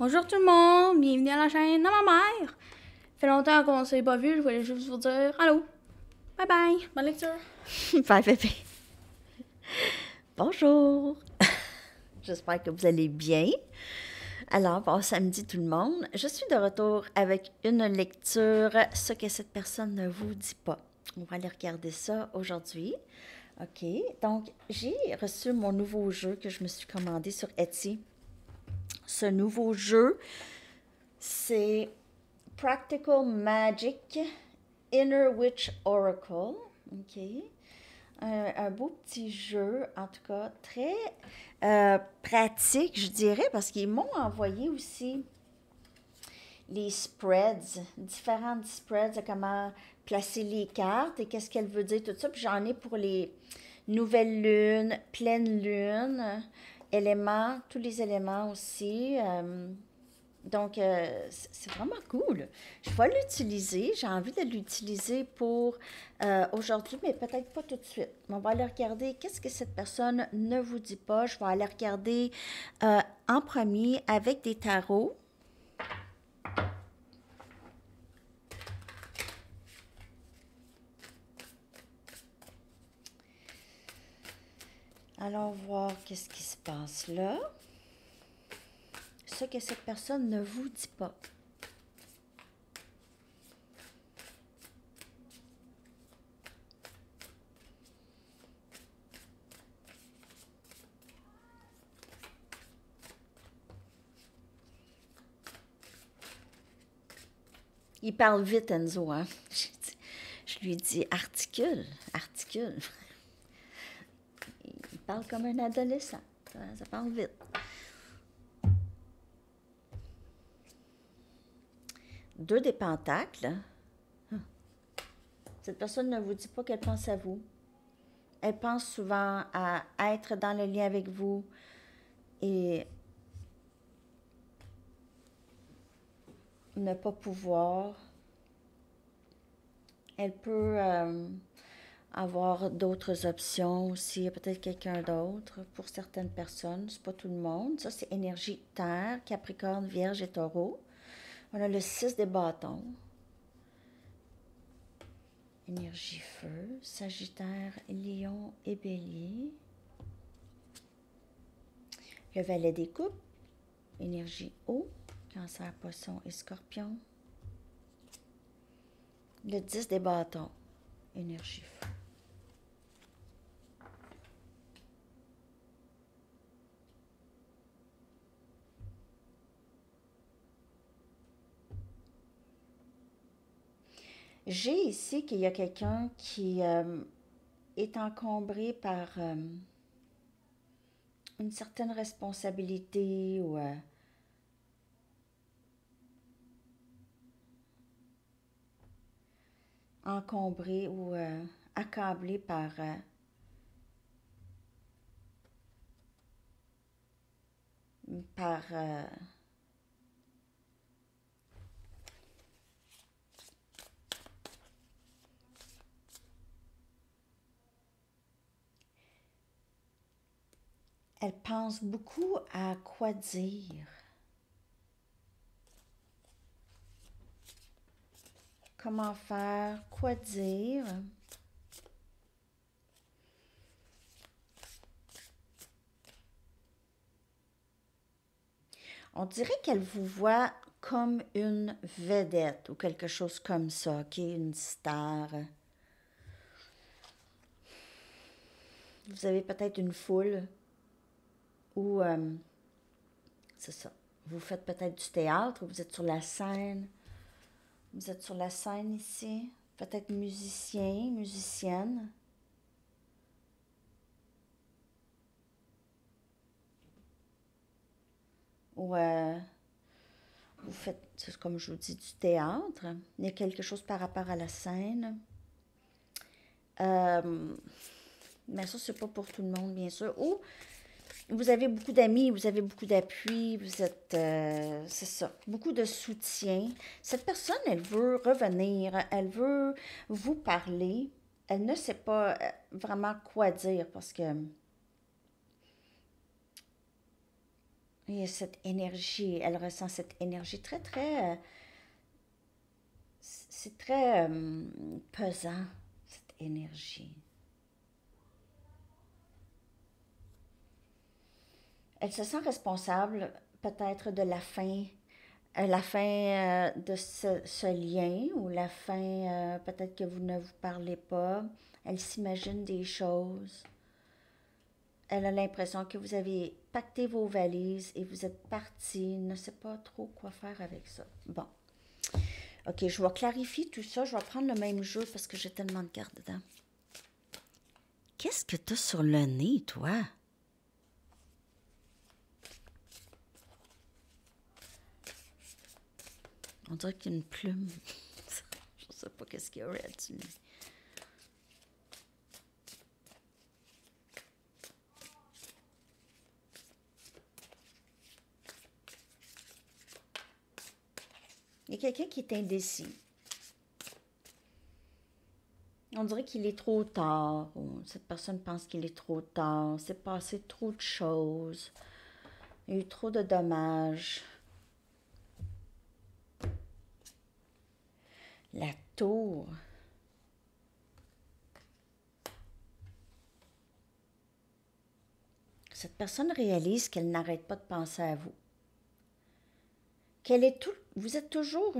Bonjour tout le monde, bienvenue à la chaîne de ma mère. Ça fait longtemps qu'on s'est pas vu, je voulais juste vous dire allô. Bye bye, bonne lecture. Bye bébé. Bonjour. J'espère que vous allez bien. Alors, bon samedi tout le monde. Je suis de retour avec une lecture, ce que cette personne ne vous dit pas. On va aller regarder ça aujourd'hui. OK. Donc, j'ai reçu mon nouveau jeu que je me suis commandé sur Etsy. Ce nouveau jeu, c'est Practical Magic Inner Witch Oracle. OK. Un beau petit jeu, en tout cas, très pratique, je dirais, parce qu'ils m'ont envoyé aussi les spreads, différentes spreads de comment placer les cartes et qu'est-ce qu'elle veut dire, tout ça. Puis j'en ai pour les nouvelles lunes, pleines lunes, éléments, tous les éléments aussi. Donc, c'est vraiment cool. Je vais l'utiliser. J'ai envie de l'utiliser pour aujourd'hui, mais peut-être pas tout de suite. On va aller regarder qu'est-ce que cette personne ne vous dit pas. Je vais aller regarder en premier avec des tarots. Allons voir qu'est-ce qui se passe là. Ce que cette personne ne vous dit pas. Il parle vite, Enzo, hein? Je lui dis articule, articule. Il parle comme un adolescent. Ça parle vite. Deux des pentacles. Cette personne ne vous dit pas qu'elle pense à vous. Elle pense souvent à être dans le lien avec vous et ne pas pouvoir. Elle peut avoir d'autres options aussi, peut-être quelqu'un d'autre pour certaines personnes, c'est pas tout le monde. Ça, c'est énergie terre, Capricorne, Vierge et Taureau. On a le 6 des bâtons. Énergie feu, Sagittaire, Lion et Bélier. Le valet des coupes, énergie eau, Cancer, Poisson et Scorpion. Le 10 des bâtons, énergie feu. J'ai ici qu'il y a quelqu'un qui est encombré par une certaine responsabilité ou encombré ou accablé par elle pense beaucoup à quoi dire, comment faire, quoi dire. On dirait qu'elle vous voit comme une vedette ou quelque chose comme ça, qui est une star. Vous avez peut-être une foule ou c'est ça. Vous faites peut-être du théâtre, vous êtes sur la scène. Vous êtes sur la scène ici. Peut-être musicien, musicienne. Ou vous faites, c'est comme je vous dis, du théâtre. Il y a quelque chose par rapport à la scène. Mais ça, c'est pas pour tout le monde, bien sûr. Ou vous avez beaucoup d'amis, vous avez beaucoup d'appui, vous êtes, c'est ça, beaucoup de soutien. Cette personne, elle veut revenir, elle veut vous parler. Elle ne sait pas vraiment quoi dire parce que Il y a cette énergie, elle ressent cette énergie très, très... c'est très pesant, cette énergie. Elle se sent responsable peut-être de la fin de ce lien ou la fin, peut-être que vous ne vous parlez pas. Elle s'imagine des choses. Elle a l'impression que vous avez pacté vos valises et vous êtes parti, ne sait pas trop quoi faire avec ça. Bon. OK, je vais clarifier tout ça. Je vais prendre le même jeu parce que j'ai tellement de cartes dedans. Qu'est-ce que tu as sur le nez, toi? On dirait qu'il y a une plume. Je ne sais pas qu'est-ce qu'il y aurait dessus. Il y a quelqu'un qui est indécis. On dirait qu'il est trop tard. Ou cette personne pense qu'il est trop tard. C'est passé trop de choses. Il y a eu trop de dommages. La tour. Cette personne réalise qu'elle n'arrête pas de penser à vous. Vous êtes toujours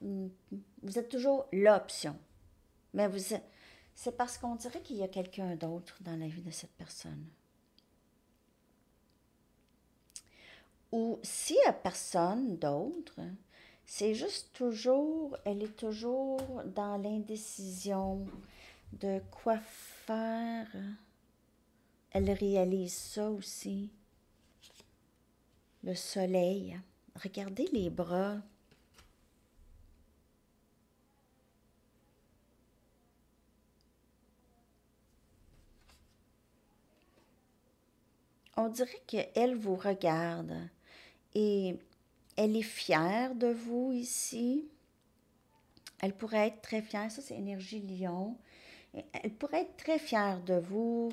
vous êtes toujours l'option. Mais c'est parce qu'on dirait qu'il y a quelqu'un d'autre dans la vie de cette personne. Ou s'il n'y a personne d'autre, c'est juste toujours, elle est toujours dans l'indécision de quoi faire. Elle réalise ça aussi. Le soleil. Regardez les bras. On dirait qu'elle vous regarde et elle est fière de vous ici. Elle pourrait être très fière, ça c'est énergie lion. Elle pourrait être très fière de vous.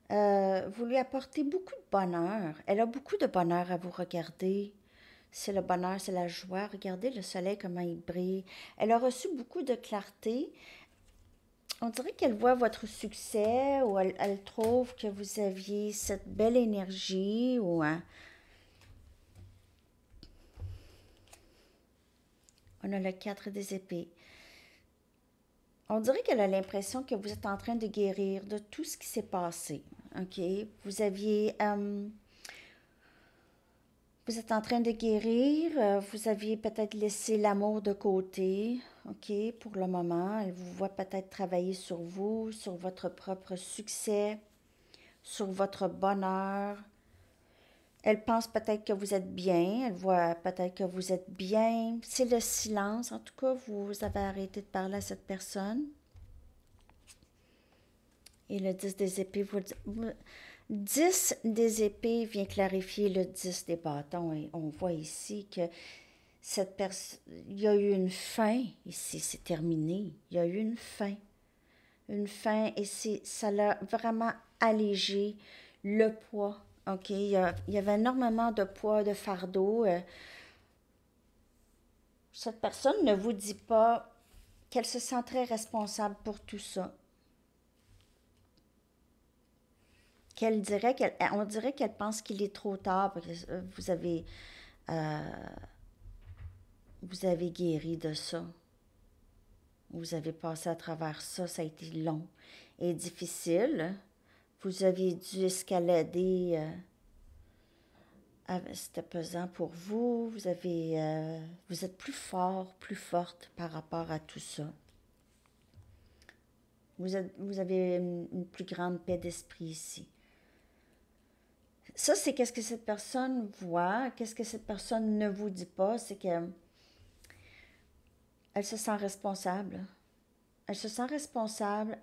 Vous lui apportez beaucoup de bonheur. Elle a beaucoup de bonheur à vous regarder. C'est le bonheur, c'est la joie. Regardez le soleil, comment il brille. Elle a reçu beaucoup de clarté. On dirait qu'elle voit votre succès ou elle trouve que vous aviez cette belle énergie ou... On a le 4 des épées. On dirait qu'elle a l'impression que vous êtes en train de guérir de tout ce qui s'est passé. OK? Vous êtes en train de guérir. Vous aviez peut-être laissé l'amour de côté. OK? Pour le moment. Elle vous voit peut-être travailler sur vous, sur votre propre succès, sur votre bonheur. Elle pense peut-être que vous êtes bien. Elle voit peut-être que vous êtes bien. C'est le silence. En tout cas, vous avez arrêté de parler à cette personne. Et le 10 des épées, 10 des épées vient clarifier le 10 des bâtons. Et on voit ici que il y a eu une fin ici, c'est terminé. Il y a eu une fin. Une fin et ça l'a vraiment allégé le poids. OK? Il y avait énormément de poids, de fardeau. Cette personne ne vous dit pas qu'elle se sent très responsable pour tout ça. On dirait qu'elle pense qu'il est trop tard parce que vous avez guéri de ça. Vous avez passé à travers ça, ça a été long et difficile. Vous aviez dû escalader, c'était pesant pour vous. Vous êtes plus fort, plus forte par rapport à tout ça. Vous avez une plus grande paix d'esprit ici. Ça, c'est qu'est-ce que cette personne voit, qu'est-ce que cette personne ne vous dit pas, c'est que elle se sent responsable. Elle se sent responsable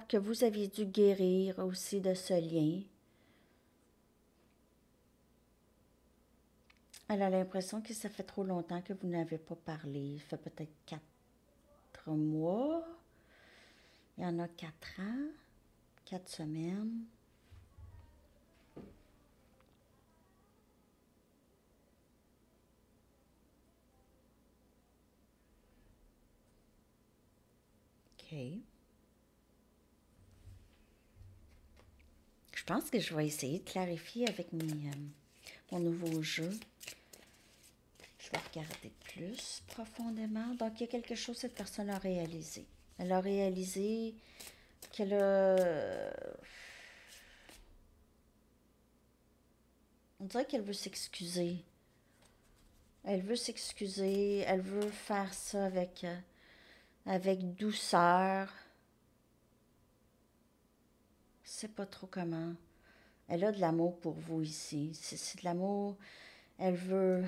que vous aviez dû guérir aussi de ce lien. Elle a l'impression que ça fait trop longtemps que vous n'avez pas parlé. Ça fait peut-être 4 mois. Il y en a 4 ans, 4 semaines. OK. Je pense que je vais essayer de clarifier avec mon nouveau jeu. Je vais regarder plus profondément. Donc, il y a quelque chose que cette personne a réalisé. Elle a réalisé qu'elle a... On dirait qu'elle veut s'excuser. Elle veut s'excuser. Elle veut faire ça avec douceur. Je sais pas trop comment. Elle a de l'amour pour vous ici. C'est de l'amour. Elle veut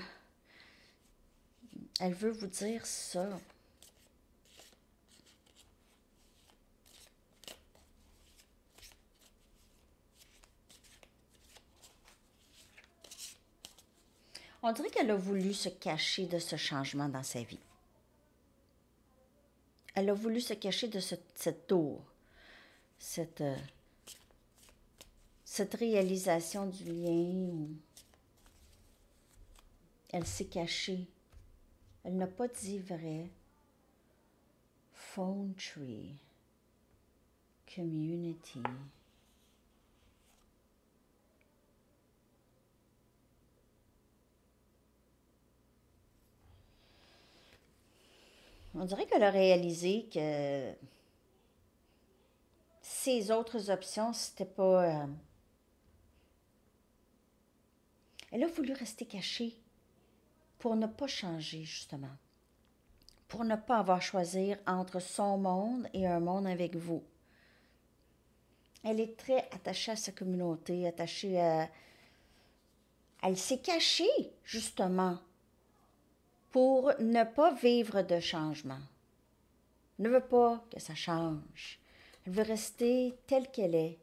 vous dire ça. On dirait qu'elle a voulu se cacher de ce changement dans sa vie. Elle a voulu se cacher de cette tour, cette réalisation du lien où elle s'est cachée. Elle n'a pas dit vrai. Phone tree. Community. On dirait qu'elle a réalisé que ces autres options, c'était pas... Elle a voulu rester cachée pour ne pas changer, justement. Pour ne pas avoir à choisir entre son monde et un monde avec vous. Elle est très attachée à sa communauté, attachée à... Elle s'est cachée, justement, pour ne pas vivre de changement. Elle ne veut pas que ça change. Elle veut rester telle qu'elle est.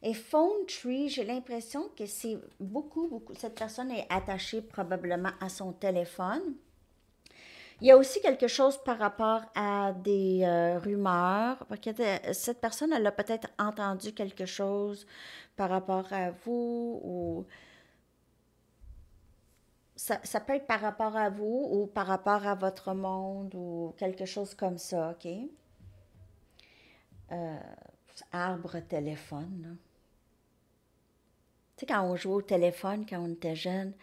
Et Phone Tree, j'ai l'impression que c'est beaucoup... Cette personne est attachée probablement à son téléphone. Il y a aussi quelque chose par rapport à des rumeurs. Parce que cette personne, elle a peut-être entendu quelque chose par rapport à vous ou... Ça peut être par rapport à vous ou par rapport à votre monde ou quelque chose comme ça, OK? Arbre téléphone, là. Tu sais, quand on jouait au téléphone, quand on était jeune,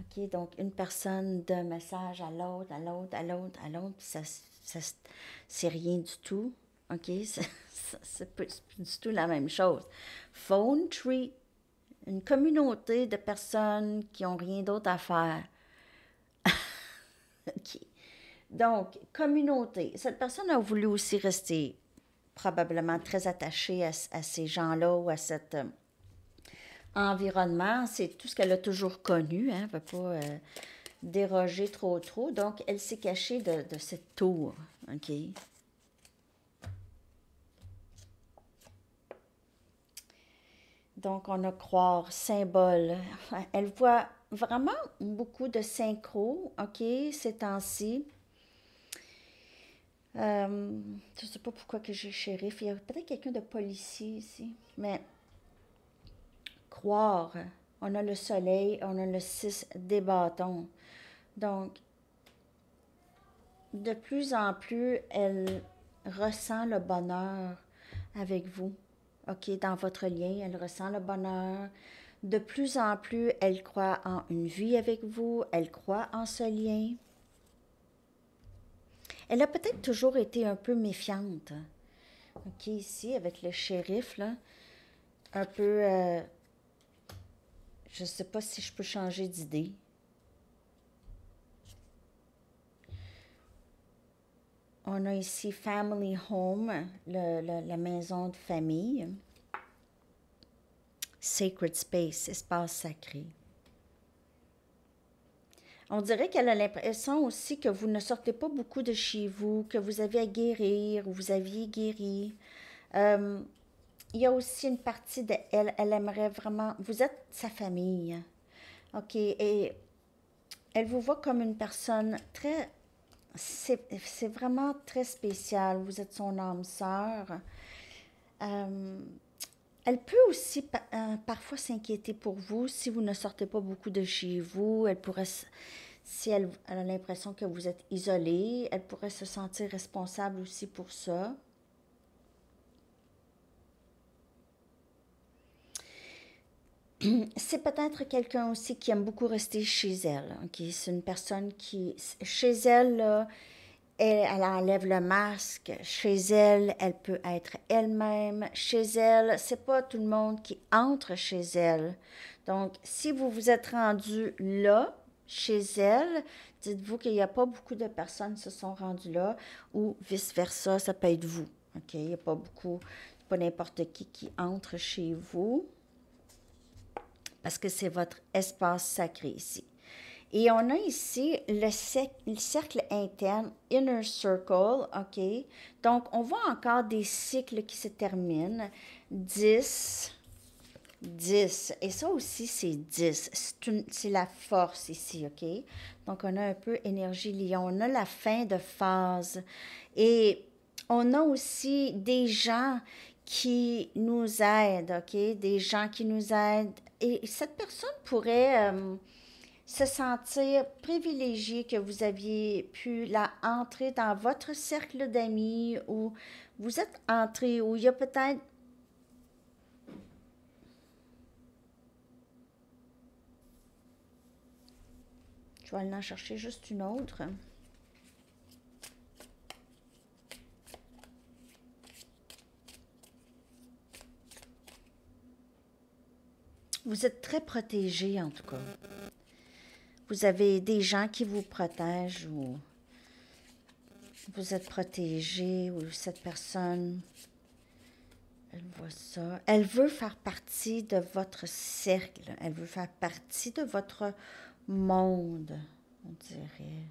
OK, donc une personne d'un message à l'autre, à l'autre, à l'autre, à l'autre, c'est rien du tout, OK? C'est plus du tout la même chose. Phone tree, une communauté de personnes qui n'ont rien d'autre à faire. OK. Donc, communauté. Cette personne a voulu aussi rester probablement très attachée à ces gens-là ou à cet environnement. C'est tout ce qu'elle a toujours connu. Elle ne veut pas déroger trop. Donc, elle s'est cachée de cette tour. OK? Donc, on a croire, symbole. Elle voit vraiment beaucoup de synchro, OK, ces temps-ci. Je ne sais pas pourquoi que j'ai shérif. Il y a peut-être quelqu'un de policier ici. Mais croire, on a le soleil, on a le 6 des bâtons. Donc, de plus en plus, elle ressent le bonheur avec vous. OK, dans votre lien, elle ressent le bonheur. De plus en plus, elle croit en une vie avec vous, elle croit en ce lien. Elle a peut-être toujours été un peu méfiante. OK, ici, avec le shérif, là, un peu... je ne sais pas si je peux changer d'idée. On a ici Family Home, la maison de famille. Sacred Space, espace sacré. On dirait qu'elle a l'impression aussi que vous ne sortez pas beaucoup de chez vous, que vous avez à guérir ou vous aviez guéri. Il y a aussi une partie d'elle, elle aimerait vraiment... Vous êtes sa famille, OK? Et elle vous voit comme une personne très... C'est vraiment très spécial. Vous êtes son âme sœur. Elle peut aussi parfois s'inquiéter pour vous si vous ne sortez pas beaucoup de chez vous. Elle pourrait, si elle a l'impression que vous êtes isolé, elle pourrait se sentir responsable aussi pour ça. C'est peut-être quelqu'un aussi qui aime beaucoup rester chez elle. OK? C'est une personne qui, chez elle, là, elle enlève le masque. Chez elle, elle peut être elle-même. Chez elle, c'est pas tout le monde qui entre chez elle. Donc, si vous vous êtes rendu là, chez elle, dites-vous qu'il n'y a pas beaucoup de personnes qui se sont rendues là, ou vice-versa, ça peut être vous. OK? Il n'y a pas beaucoup, pas n'importe qui entre chez vous, parce que c'est votre espace sacré ici. Et on a ici le cercle interne, inner circle, OK? Donc, on voit encore des cycles qui se terminent. 10, 10. Et ça aussi, c'est 10. C'est la force ici, OK? Donc, on a un peu énergie lion. On a la fin de phase. Et on a aussi des gens qui nous aident, OK? Des gens qui nous aident. Et cette personne pourrait se sentir privilégié que vous aviez pu la entrer dans votre cercle d'amis, ou vous êtes entré, ou il y a peut-être... Je vais aller en chercher juste une autre. Vous êtes très protégé, en tout cas. Vous avez des gens qui vous protègent, ou vous êtes protégé, ou cette personne, elle voit ça. Elle veut faire partie de votre cercle. Elle veut faire partie de votre monde, on dirait.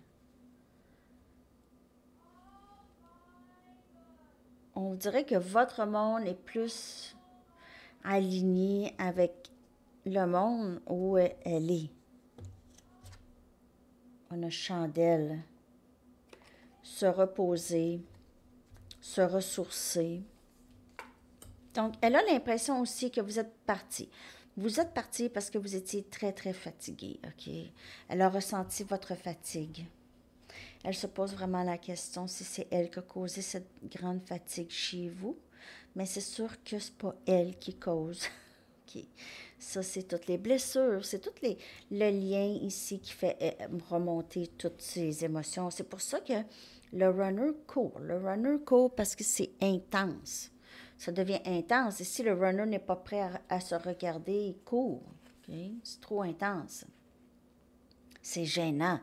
On dirait que votre monde est plus aligné avec le monde où elle est. On a chandelle, se reposer, se ressourcer. Donc, elle a l'impression aussi que vous êtes parti. Vous êtes parti parce que vous étiez très, très fatigué, OK? Elle a ressenti votre fatigue. Elle se pose vraiment la question si c'est elle qui a causé cette grande fatigue chez vous. Mais c'est sûr que c'est pas elle qui cause. OK. Ça, c'est toutes les blessures, c'est tout le lien ici qui fait remonter toutes ces émotions. C'est pour ça que le runner court. Le runner court parce que c'est intense. Ça devient intense. Et si le runner n'est pas prêt à se regarder, il court. Okay? C'est trop intense. C'est gênant.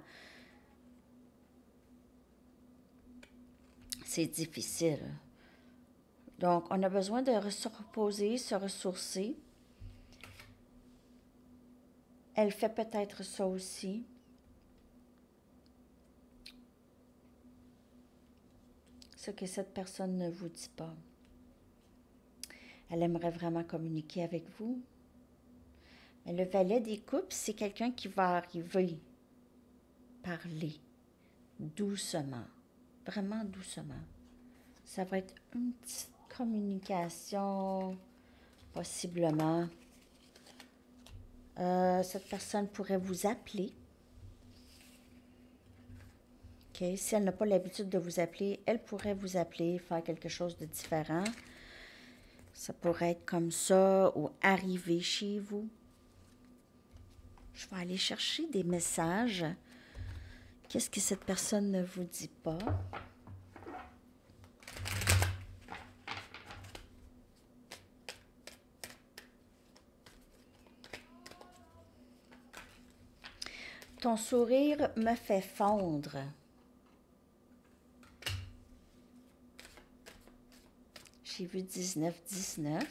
C'est difficile. Donc, on a besoin de se reposer, se ressourcer. Elle fait peut-être ça aussi. Ce que cette personne ne vous dit pas. Elle aimerait vraiment communiquer avec vous. Mais le valet des coupes, c'est quelqu'un qui va arriver, parler, doucement, vraiment doucement. Ça va être une petite communication, possiblement. Cette personne pourrait vous appeler. Okay. Si elle n'a pas l'habitude de vous appeler, elle pourrait vous appeler, faire quelque chose de différent. Ça pourrait être comme ça, ou arriver chez vous. Je vais aller chercher des messages. Qu'est-ce que cette personne ne vous dit pas? Ton sourire me fait fondre. J'ai vu 19-19.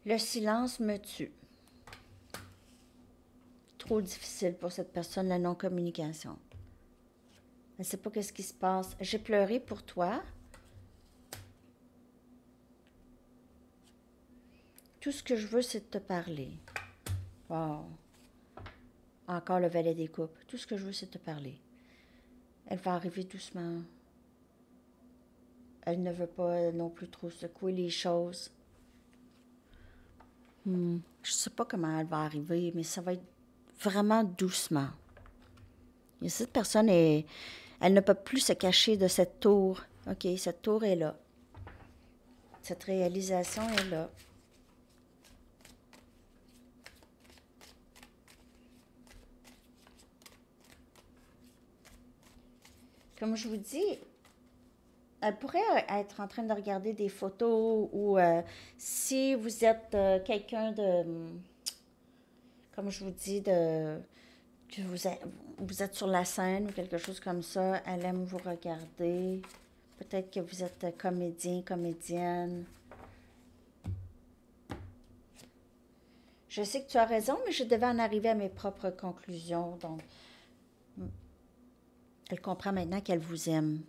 Le silence me tue. Trop difficile pour cette personne, la non-communication. Elle ne sait pas qu'est-ce qui se passe. J'ai pleuré pour toi. Tout ce que je veux, c'est de te parler. Wow. Encore le valet des coupes. Tout ce que je veux, c'est de te parler. Elle va arriver doucement. Elle ne veut pas non plus trop secouer les choses. Je ne sais pas comment elle va arriver, mais ça va être vraiment doucement. Et cette personne Elle ne peut plus se cacher de cette tour. OK, cette tour est là. Cette réalisation est là. Comme je vous dis, elle pourrait être en train de regarder des photos ou si vous êtes quelqu'un de, comme je vous dis, que vous êtes sur la scène ou quelque chose comme ça, elle aime vous regarder. Peut-être que vous êtes comédien, comédienne. Je sais que tu as raison, mais je devais en arriver à mes propres conclusions. Donc, elle comprend maintenant qu'elle vous aime.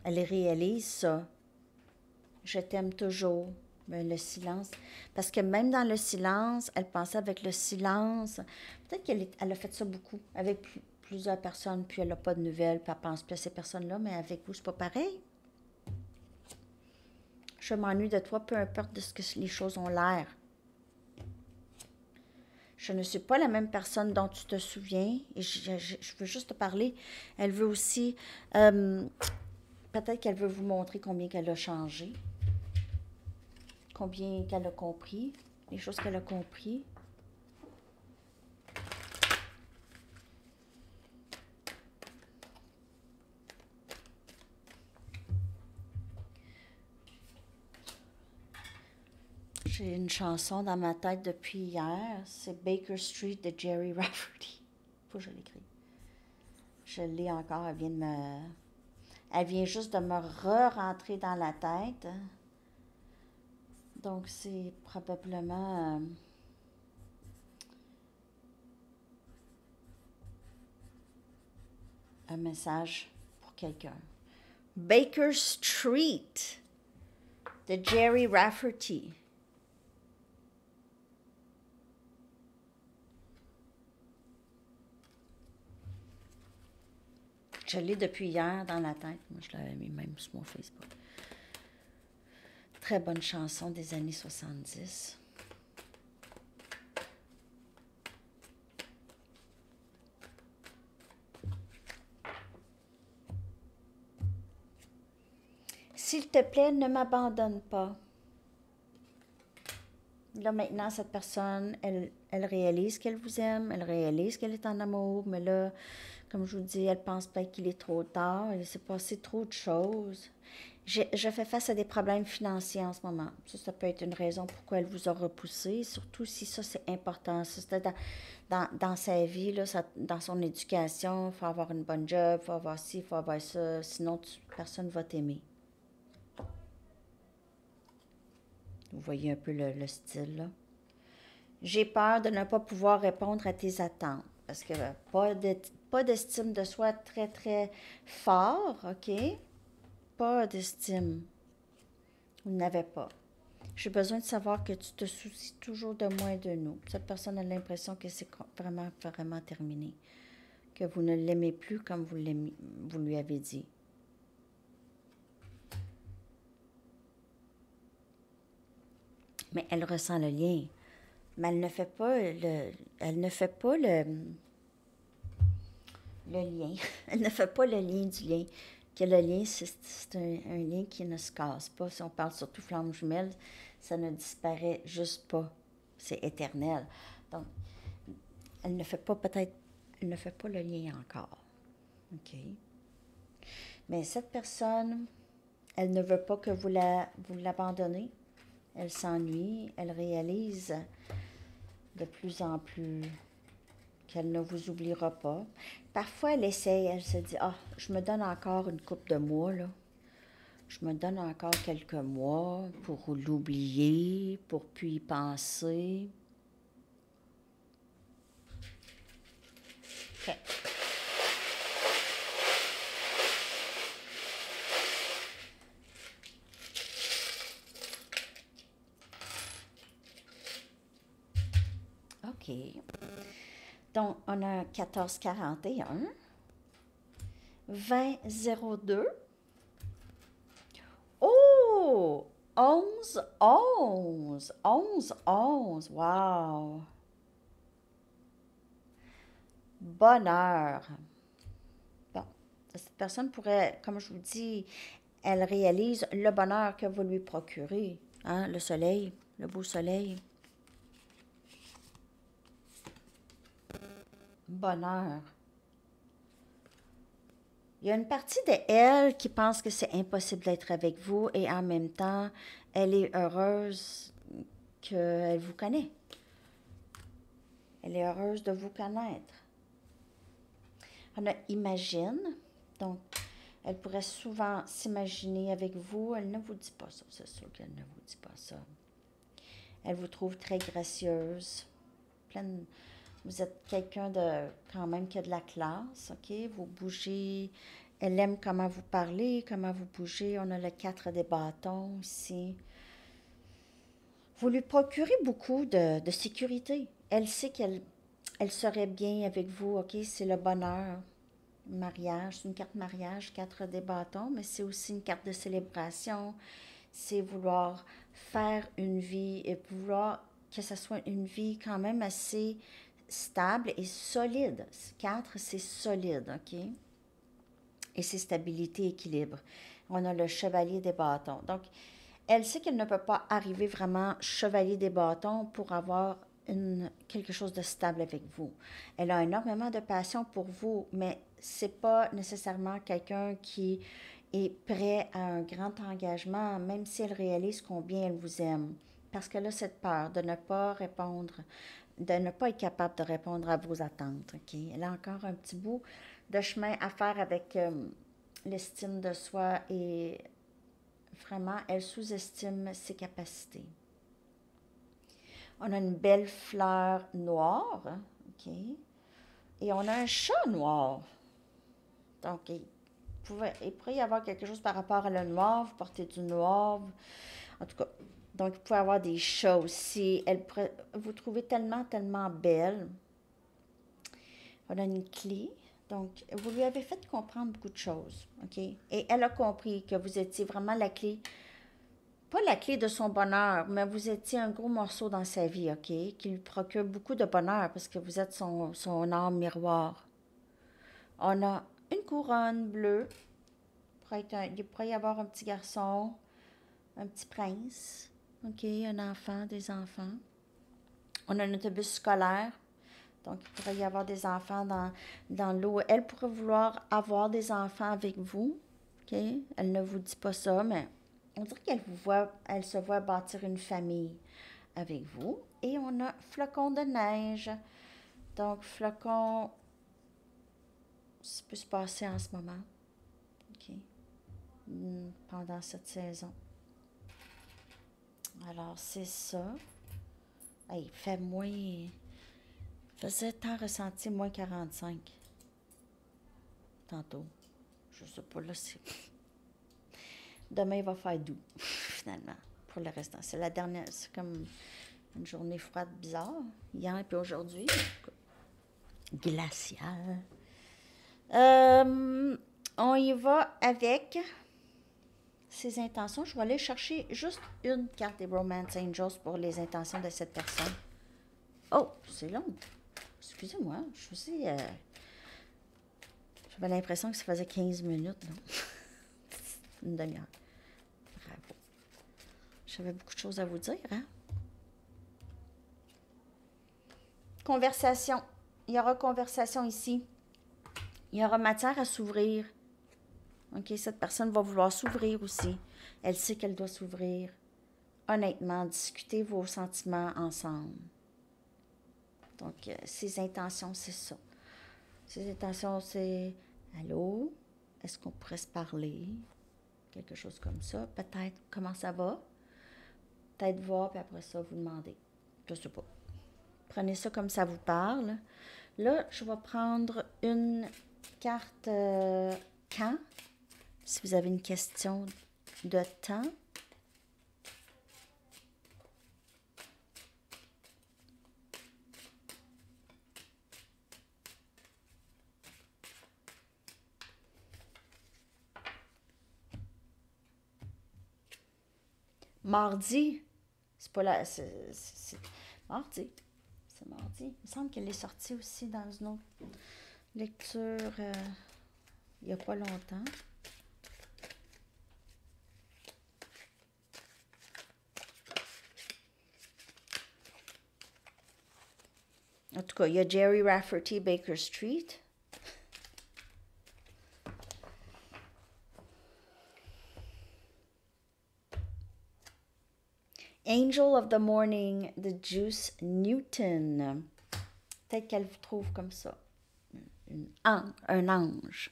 Elle réalise ça. Je t'aime toujours. Mais le silence. Parce que même dans le silence, elle pensait avec le silence. Peut-être qu'elle a fait ça beaucoup avec plusieurs personnes, puis elle n'a pas de nouvelles, puis elle pense plus à ces personnes-là, mais avec vous, c'est pas pareil. Je m'ennuie de toi, peu importe de ce que les choses ont l'air. Je ne suis pas la même personne dont tu te souviens. Et je veux juste te parler. Elle veut aussi... peut-être qu'elle veut vous montrer combien qu'elle a changé. Combien qu'elle a compris. Les choses qu'elle a compris. J'ai une chanson dans ma tête depuis hier. C'est Baker Street de Jerry Rafferty. Faut que je l'écrive. Je l'ai encore. Elle vient juste de me re-rentrer dans la tête. Donc, c'est probablement... un message pour quelqu'un. Baker Street de Jerry Rafferty. Je l'ai depuis hier dans la tête. Moi, je l'avais mis même sur mon Facebook. Très bonne chanson des années 70. S'il te plaît, ne m'abandonne pas. Là, maintenant, cette personne, elle réalise qu'elle vous aime, elle réalise qu'elle est en amour, mais là, comme je vous dis, elle pense peut-être qu'il est trop tard, il s'est passé trop de choses. Je fais face à des problèmes financiers en ce moment. Ça peut être une raison pourquoi elle vous a repoussé, surtout si ça, c'est important. Si c'était dans sa vie, là, dans son éducation, il faut avoir une bonne job, il faut avoir ci, il faut avoir ça, sinon personne ne va t'aimer. Vous voyez un peu le style, là. J'ai peur de ne pas pouvoir répondre à tes attentes. Parce que pas d'estime de soi très, très fort, OK? Pas d'estime. Vous n'avez pas. J'ai besoin de savoir que tu te soucies toujours de moi et de nous. Cette personne a l'impression que c'est vraiment, vraiment terminé. Que vous ne l'aimez plus comme vous lui avez dit. Mais elle ressent le lien. Mais elle ne fait pas le lien. Elle ne fait pas le lien du lien. Que le lien, c'est un lien qui ne se casse pas. Si on parle surtout flamme jumelle, ça ne disparaît juste pas. C'est éternel. Donc, elle ne fait pas le lien encore. OK? Mais cette personne, elle ne veut pas que vous l'abandonnez. Elle s'ennuie, elle réalise de plus en plus qu'elle ne vous oubliera pas. Parfois, elle essaye, elle se dit, je me donne encore une couple de mois, là. Je me donne encore quelques mois pour l'oublier, pour puis y penser. OK. OK. Donc, on a 1441, 2002. Oh! 11, 11. 11, 11. Wow! Bonheur. Bon. Cette personne pourrait, comme je vous dis, elle réalise le bonheur que vous lui procurez. Hein? Le soleil, le beau soleil. Bonheur. Il y a une partie de elle qui pense que c'est impossible d'être avec vous et en même temps, elle est heureuse qu'elle vous connaît. Elle est heureuse de vous connaître. On a imagine, donc elle pourrait souvent s'imaginer avec vous. Elle ne vous dit pas ça, c'est sûr qu'elle ne vous dit pas ça. Elle vous trouve très gracieuse, pleine. Vous êtes quelqu'un de quand même qui a de la classe, OK? Vous bougez. Elle aime comment vous parlez, comment vous bougez. On a le 4 des bâtons ici. Vous lui procurez beaucoup de sécurité. Elle sait qu'elle serait bien avec vous, OK? C'est le bonheur. Mariage, c'est une carte mariage, 4 des bâtons, mais c'est aussi une carte de célébration. C'est vouloir faire une vie et vouloir que ce soit une vie quand même assez stable et solide. 4, c'est solide, OK? Et c'est stabilité, équilibre. On a le chevalier des bâtons. Donc, elle sait qu'elle ne peut pas arriver vraiment chevalier des bâtons pour avoir quelque chose de stable avec vous. Elle a énormément de passion pour vous, mais c'est pas nécessairement quelqu'un qui est prêt à un grand engagement, même si elle réalise combien elle vous aime. Parce qu'elle a cette peur de ne pas répondre, de ne pas être capable de répondre à vos attentes. Okay? Elle a encore un petit bout de chemin à faire avec l'estime de soi et vraiment, elle sous-estime ses capacités. On a une belle fleur noire, OK? Et on a un chat noir. Donc, il pourrait y avoir quelque chose par rapport à le noir, vous portez du noir. En tout cas, donc, il pourrait y avoir des chats aussi. Vous trouvez tellement, tellement belle. On a une clé. Donc, vous lui avez fait comprendre beaucoup de choses, OK? Et elle a compris que vous étiez vraiment la clé, pas la clé de son bonheur, mais vous étiez un gros morceau dans sa vie, OK? Qui lui procure beaucoup de bonheur parce que vous êtes son âme miroir. On a une couronne bleue. Il pourrait y avoir un petit garçon, un petit prince, OK? Un enfant, des enfants. On a un autobus scolaire. Donc, il pourrait y avoir des enfants dans l'eau. Elle pourrait vouloir avoir des enfants avec vous. OK? Elle ne vous dit pas ça, mais on dirait elle se voit bâtir une famille avec vous. Et on a flocon de neige. Donc, flocon, ça peut se passer en ce moment. OK? Pendant cette saison. Alors, c'est ça. Hey, il fait moins... faisait tant ressenti moins 45 tantôt. Je sais pas, là, c'est... Demain, il va faire doux, finalement, pour le restant. C'est la dernière, c'est comme une journée froide bizarre, hier et puis aujourd'hui. Glaciale. On y va avec ses intentions. Je vais aller chercher juste une carte des Romance Angels pour les intentions de cette personne. Oh, c'est long. Excusez-moi, j'avais l'impression que ça faisait 15 minutes, non? Une demi-heure. Bravo. J'avais beaucoup de choses à vous dire, hein? Conversation. Il y aura conversation ici. Il y aura matière à s'ouvrir. OK, cette personne va vouloir s'ouvrir aussi. Elle sait qu'elle doit s'ouvrir. Honnêtement, discutez vos sentiments ensemble. Donc, ses intentions, c'est ça. Ses intentions, c'est « Allô? Est-ce qu'on pourrait se parler? » Quelque chose comme ça. Peut-être « Comment ça va? » Peut-être voir, puis après ça, vous demandez. Je ne sais pas. Prenez ça comme ça vous parle. Là, je vais prendre une carte quand. Si vous avez une question de temps. Mardi. C'est pas là. C'est mardi. C'est mardi. Il me semble qu'elle est sortie aussi dans une autre lecture. il n'y a pas longtemps. En tout cas, il y a Jerry Rafferty, Baker Street. Angel of the Morning de Juice Newton. Peut-être qu'elle vous trouve comme ça. Un ange.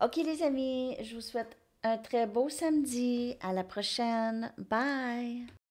OK, les amis, je vous souhaite un très beau samedi. À la prochaine. Bye!